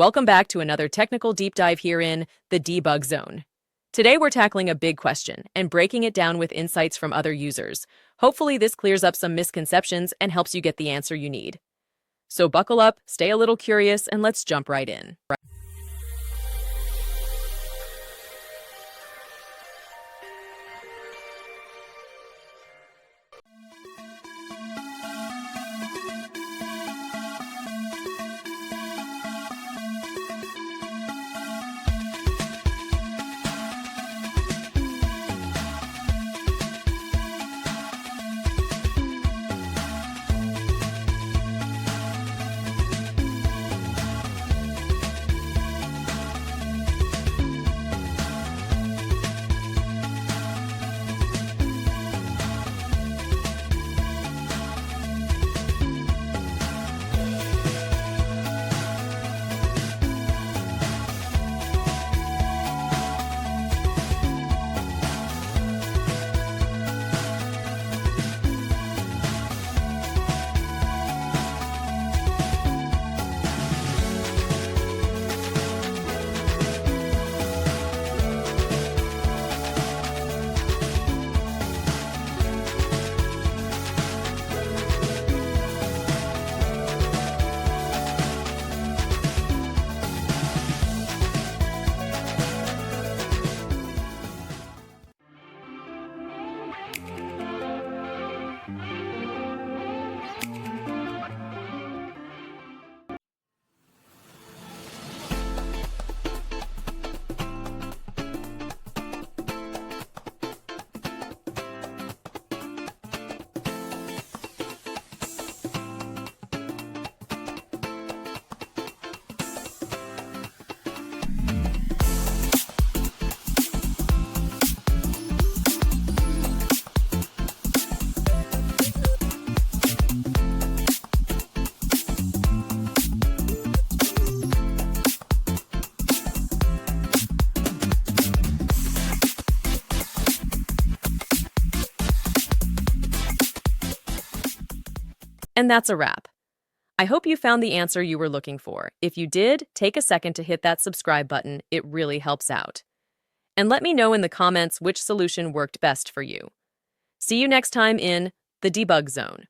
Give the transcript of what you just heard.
Welcome back to another technical deep dive here in the debug zone. Today we're tackling a big question and breaking it down with insights from other users. Hopefully this clears up some misconceptions and helps you get the answer you need. So buckle up, stay a little curious, and let's jump right in. And that's a wrap. I hope you found the answer you were looking for. If you did, take a second to hit that subscribe button. It really helps out. And let me know in the comments which solution worked best for you. See you next time in the debug zone.